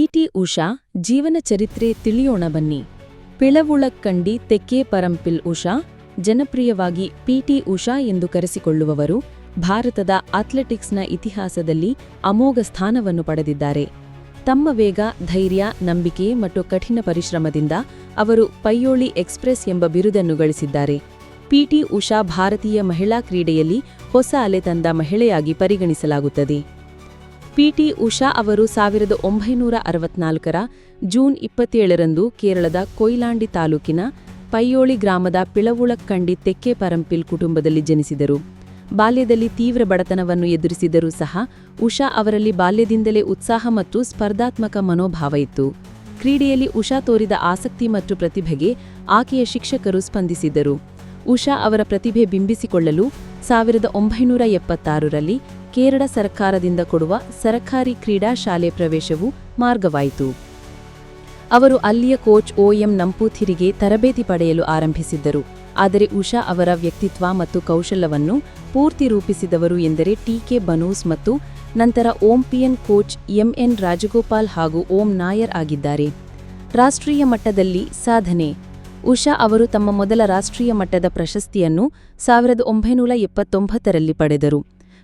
PT Usha ಜೀವನ ಚರಿತ್ರೆ ತಿಳಿಯೋಣ ಬನ್ನಿ. ಪಿಳವುಳಕ್ಕಂಡಿ ತೆಕ್ಕೆ ಪರಂಪಿಲ್ ಉಷಾ, ಜನಪ್ರಿಯವಾಗಿ ಪಿಟಿ ಉಷಾ ಎಂದು ಕರೆಸಿಕೊಳ್ಳುವವರು, ಭಾರತದ ಅಥ್ಲೆಟಿಕ್ಸ್ನ ಇತಿಹಾಸದಲ್ಲಿ ಅಮೋಘ ಸ್ಥಾನವನ್ನು ಪಡೆದಿದ್ದಾರೆ. ತಮ್ಮ ವೇಗ, ಧೈರ್ಯ, ನಂಬಿಕೆ ಮತ್ತು ಕಠಿಣ ಪರಿಶ್ರಮದಿಂದ ಅವರು ಪೈಯೋಳಿ ಎಕ್ಸ್‌ಪ್ರೆಸ್ ಎಂಬ ಬಿರುದನ್ನು ಗಳಿಸಿದ್ದಾರೆ. ಪಿಟಿ ಉಷಾ ಭಾರತೀಯ ಮಹಿಳಾ ಕ್ರೀಡೆಯಲ್ಲಿ ಹೊಸ ಅಲೆ ತಂದ ಮಹಿಳೆಯಾಗಿ ಪರಿಗಣಿಸಲಾಗುತ್ತದೆ. ಪಿಟಿ ಉಷಾ ಅವರು 1964ರ ಜೂನ್ 27ರಂದು ಕೇರಳದ ಕೊಯ್ಲಾಂಡಿ ತಾಲೂಕಿನ ಪೈಯೋಳಿ ಗ್ರಾಮದ ಪಿಳವುಳಕ್ಕಂಡಿ ತೆಕ್ಕೆ ಪರಂಪಿಲ್ ಕುಟುಂಬದಲ್ಲಿ ಜನಿಸಿದರು. ಬಾಲ್ಯದಲ್ಲಿ ತೀವ್ರ ಬಡತನವನ್ನು ಎದುರಿಸಿದರೂ ಸಹ ಉಷಾ ಅವರಲ್ಲಿ ಬಾಲ್ಯದಿಂದಲೇ ಉತ್ಸಾಹ ಮತ್ತು ಸ್ಪರ್ಧಾತ್ಮಕ ಮನೋಭಾವ ಇತ್ತು. ಕ್ರೀಡೆಯಲ್ಲಿ ಉಷಾ ತೋರಿದ ಆಸಕ್ತಿ ಮತ್ತು ಪ್ರತಿಭೆಗೆ ಆಕೆಯ ಶಿಕ್ಷಕರು ಸ್ಪಂದಿಸಿದರು. ಉಷಾ ಅವರ ಪ್ರತಿಭೆ ಬಿಂಬಿಸಿಕೊಳ್ಳಲು 1976ರಲ್ಲಿ ಕೇರಳ ಸರ್ಕಾರದಿಂದ ಕೊಡುವ ಸರಕಾರಿ ಕ್ರೀಡಾ ಶಾಲೆ ಪ್ರವೇಶವು ಮಾರ್ಗವಾಯಿತು. ಅವರು ಅಲ್ಲಿಯ ಕೋಚ್ OM ನಂಪೂಥಿರಿಗೆ ತರಬೇತಿ ಪಡೆಯಲು ಆರಂಭಿಸಿದ್ದರು. ಆದರೆ ಉಷಾ ಅವರ ವ್ಯಕ್ತಿತ್ವ ಮತ್ತು ಕೌಶಲ್ಯವನ್ನು ಪೂರ್ತಿ ರೂಪಿಸಿದವರು ಎಂದರೆ TK ಬನೂಸ್ ಮತ್ತು ನಂತರ OMPN ಕೋಚ್ MN ರಾಜಗೋಪಾಲ್ ಹಾಗೂ ಓಂ ನಾಯರ್ ಆಗಿದ್ದಾರೆ. ರಾಷ್ಟ್ರೀಯ ಮಟ್ಟದಲ್ಲಿ ಸಾಧನೆ. ಉಷಾ ಅವರು ತಮ್ಮ ಮೊದಲ ರಾಷ್ಟ್ರೀಯ ಮಟ್ಟದ ಪ್ರಶಸ್ತಿಯನ್ನು 1979ರಲ್ಲಿ ಪಡೆದರು.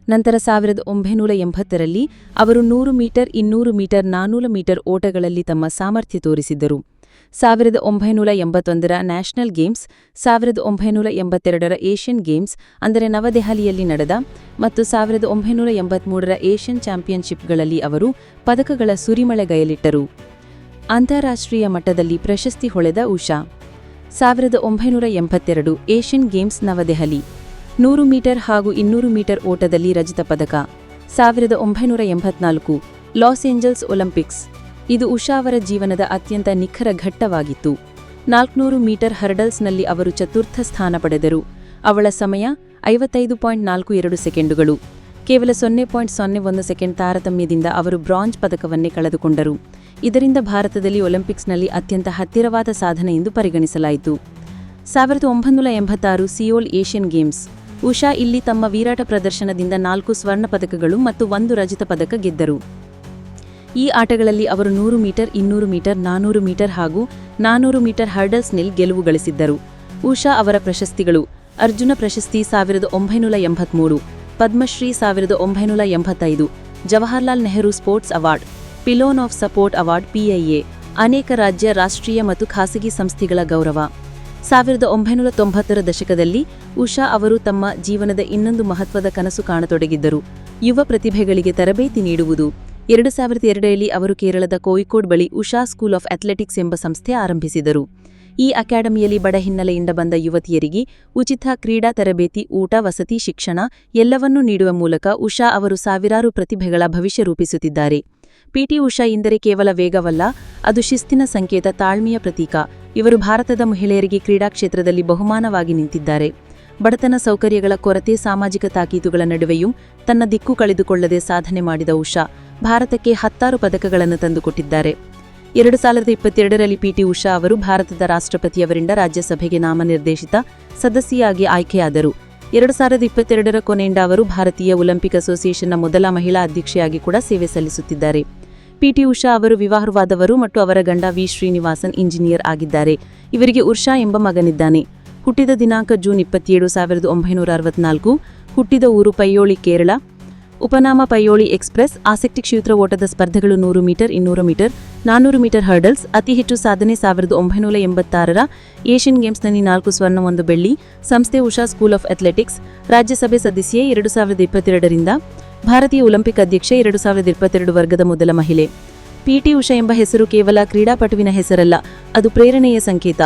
ನಂತರ 1980ರಲ್ಲಿ ಅವರು 100 ಮೀಟರ್, 200 ಮೀಟರ್, 400 ಮೀಟರ್ ಓಟಗಳಲ್ಲಿ ತಮ್ಮ ಸಾಮರ್ಥ್ಯ ತೋರಿಸಿದ್ದರು. 1981ರ ನ್ಯಾಷನಲ್ ಗೇಮ್ಸ್, 1982ರ ಏಷ್ಯನ್ ಗೇಮ್ಸ್ ಅಂದರೆ ನವದೆಹಲಿಯಲ್ಲಿ ನಡೆದ ಮತ್ತು 1983ರ ಏಷ್ಯನ್ ಚಾಂಪಿಯನ್ಶಿಪ್ಗಳಲ್ಲಿ ಅವರು ಪದಕಗಳ ಸುರಿಮಳೆಗೈಲಿಟ್ಟರು. ಅಂತಾರಾಷ್ಟ್ರೀಯ ಮಟ್ಟದಲ್ಲಿ ಪ್ರಶಸ್ತಿ ಹೊಳೆದ ಉಷಾ 1982 ಏಷ್ಯನ್ ಗೇಮ್ಸ್ ನವದೆಹಲಿ 100 ಮೀಟರ್ ಹಾಗೂ 200 ಮೀಟರ್ ಓಟದಲ್ಲಿ ರಜತ ಪದಕ. 1984 ಲಾಸ್ ಏಂಜಲ್ಸ್ ಒಲಿಂಪಿಕ್ಸ್. ಇದು ಉಷಾ ಅವರ ಜೀವನದ ಅತ್ಯಂತ ನಿಖರ ಘಟ್ಟವಾಗಿತ್ತು. 400 ಮೀಟರ್ ಹರ್ಡಲ್ಸ್ನಲ್ಲಿ ಅವರು ಚತುರ್ಥ ಸ್ಥಾನ ಪಡೆದರು. ಅವಳ ಸಮಯ 55.42 ಸೆಕೆಂಡುಗಳು. ಕೇವಲ 0.01 ಸೆಕೆಂಡ್ ತಾರತಮ್ಯದಿಂದ ಅವರು ಬ್ರಾಂಜ್ ಪದಕವನ್ನೇ ಕಳೆದುಕೊಂಡರು. ಇದರಿಂದ ಭಾರತದಲ್ಲಿ ಒಲಿಂಪಿಕ್ಸ್ನಲ್ಲಿ ಅತ್ಯಂತ ಹತ್ತಿರವಾದ ಸಾಧನೆ ಎಂದು ಪರಿಗಣಿಸಲಾಯಿತು. 1986 ಸಿಯೋಲ್ ಏಷ್ಯನ್ ಗೇಮ್ಸ್. ಉಷಾ ಇಲ್ಲಿ ತಮ್ಮ ವಿರಾಟ ಪ್ರದರ್ಶನದಿಂದ 4 ಸ್ವರ್ಣ ಪದಕಗಳು ಮತ್ತು 1 ರಜತ ಪದಕ ಗೆದ್ದರು. ಈ ಆಟಗಳಲ್ಲಿ ಅವರು 100 ಮೀಟರ್, 200 ಮೀಟರ್, 400 ಮೀಟರ್ ಹಾಗೂ 400 ಮೀಟರ್ ಹರ್ಡಲ್ಸ್ನಲ್ಲಿ ಗೆಲುವು ಗಳಿಸಿದ್ದರು. ಉಷಾ ಅವರ ಪ್ರಶಸ್ತಿಗಳು: ಅರ್ಜುನ ಪ್ರಶಸ್ತಿ 1983, Padmashri 1985, Jawaharlal Nehru sports award, pillar of sport award PIA, ಅನೇಕ ರಾಜ್ಯ, ರಾಷ್ಟ್ರೀಯ ಮತ್ತು ಖಾಸಗಿ ಸಂಸ್ಥೆಗಳ ಗೌರವ. 1990ರ ದಶಕದಲ್ಲಿ ಉಷಾ ಅವರು ತಮ್ಮ ಜೀವನದ ಇನ್ನೊಂದು ಮಹತ್ವದ ಕನಸು ಕಾಣತೊಡಗಿದ್ದರು: ಯುವ ಪ್ರತಿಭೆಗಳಿಗೆ ತರಬೇತಿ ನೀಡುವುದು. 2002ರಲ್ಲಿ ಅವರು ಕೇರಳದ ಕೋಯಿಕೋಡ್ ಬಳಿ ಉಷಾ ಸ್ಕೂಲ್ ಆಫ್ ಅಥ್ಲೆಟಿಕ್ಸ್ ಎಂಬ ಸಂಸ್ಥೆ ಆರಂಭಿಸಿದರು. ಈ ಅಕಾಡೆಮಿಯಲ್ಲಿ ಬಡ ಹಿನ್ನೆಲೆಯಿಂದ ಬಂದ ಯುವತಿಯರಿಗೆ ಉಚಿತ ಕ್ರೀಡಾ ತರಬೇತಿ, ಊಟ, ವಸತಿ, ಶಿಕ್ಷಣ ಎಲ್ಲವನ್ನೂ ನೀಡುವ ಮೂಲಕ ಉಷಾ ಅವರು ಸಾವಿರಾರು ಪ್ರತಿಭೆಗಳ ಭವಿಷ್ಯ ರೂಪಿಸುತ್ತಿದ್ದಾರೆ. ಪಿಟಿ ಉಷಾ ಎಂದರೆ ಕೇವಲ ವೇಗವಲ್ಲ, ಅದು ಶಿಸ್ತಿನ ಸಂಕೇತ, ತಾಳ್ಮೆಯ ಪ್ರತೀಕ. ಇವರು ಭಾರತದ ಮಹಿಳೆಯರಿಗೆ ಕ್ರೀಡಾ ಕ್ಷೇತ್ರದಲ್ಲಿ ಬಹುಮಾನವಾಗಿ ನಿಂತಿದ್ದಾರೆ. ಬಡತನ, ಸೌಕರ್ಯಗಳ ಕೊರತೆ, ಸಾಮಾಜಿಕ ತಾಕೀತುಗಳ ನಡುವೆಯೂ ತನ್ನ ದಿಕ್ಕು ಕಳೆದುಕೊಳ್ಳದೆ ಸಾಧನೆ ಮಾಡಿದ ಉಷಾ ಭಾರತಕ್ಕೆ 10 ಪದಕಗಳನ್ನು ತಂದುಕೊಟ್ಟಿದ್ದಾರೆ. 2022ರಲ್ಲಿ ಪಿಟಿ ಉಷಾ ಅವರು ಭಾರತದ ರಾಷ್ಟ್ರಪತಿಯವರಿಂದ ರಾಜ್ಯಸಭೆಗೆ ನಾಮನಿರ್ದೇಶಿತ ಸದಸ್ಯೆಯಾಗಿ ಆಯ್ಕೆಯಾದರು. 2022ರ ಕೊನೆಯಿಂದ ಅವರು ಭಾರತೀಯ ಒಲಿಂಪಿಕ್ ಅಸೋಸಿಯೇಷನ್ನ ಮೊದಲ ಮಹಿಳಾ ಅಧ್ಯಕ್ಷೆಯಾಗಿ ಕೂಡ ಸೇವೆ ಸಲ್ಲಿಸುತ್ತಿದ್ದಾರೆ. ಪಿಟಿ ಉಷಾ ಅವರು ವಿವಾಹವಾದವರು ಮತ್ತು ಅವರ ಗಂಡ ವಿ ಶ್ರೀನಿವಾಸನ್ ಇಂಜಿನಿಯರ್ ಆಗಿದ್ದಾರೆ. ಇವರಿಗೆ ಉರ್ಷಾ ಎಂಬ ಮಗನಿದ್ದಾನೆ. ಹುಟ್ಟಿದ ದಿನಾಂಕ ಜೂನ್ 27, 1964. ಹುಟ್ಟಿದ ಊರು ಪೈಯೋಳಿ, ಕೇರಳ. ಉಪನಾಮ ಪೈಯೋಳಿ ಎಕ್ಸ್‌ಪ್ರೆಸ್. ಆಸಕ್ತಿ ಕ್ಷೇತ್ರ ಓಟದ ಸ್ಪರ್ಧೆಗಳು 100 ಮೀಟರ್, 200 ಮೀಟರ್, 400 ಮೀಟರ್ ಹರ್ಡಲ್ಸ್. ಅತಿ ಹೆಚ್ಚು ಸಾಧನೆ 1986ರ ಏಷ್ಯನ್ ಗೇಮ್ಸ್ನಲ್ಲಿ 4 ಸ್ವರ್ಣ, 1 ಬೆಳ್ಳಿ. ಸಂಸ್ಥೆ ಉಷಾ ಸ್ಕೂಲ್ ಆಫ್ ಅಥ್ಲೆಟಿಕ್ಸ್. ರಾಜ್ಯಸಭೆ ಸದಸ್ಯೆ 2022ರಿಂದ. ಭಾರತೀಯ ಒಲಿಂಪಿಕ್ ಅಧ್ಯಕ್ಷೆ 2022 ವರ್ಗದ ಮೊದಲ ಮಹಿಳೆ. ಪಿಟಿ ಉಷಾ ಎಂಬ ಹೆಸರು ಕೇವಲ ಕ್ರೀಡಾಪಟುವಿನ ಹೆಸರಲ್ಲ, ಅದು ಪ್ರೇರಣೆಯ ಸಂಕೇತ.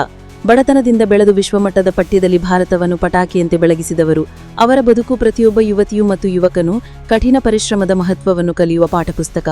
ಬಡತನದಿಂದ ಬೆಳೆದು ವಿಶ್ವಮಟ್ಟದ ಪಠ್ಯದಲ್ಲಿ ಭಾರತವನ್ನು ಪಟಾಕಿಯಂತೆ ಬೆಳಗಿಸಿದವರು. ಅವರ ಬದುಕು ಪ್ರತಿಯೊಬ್ಬ ಯುವತಿಯು ಮತ್ತು ಯುವಕನು ಕಠಿಣ ಪರಿಶ್ರಮದ ಮಹತ್ವವನ್ನು ಕಲಿಯುವ ಪಾಠಪುಸ್ತಕ.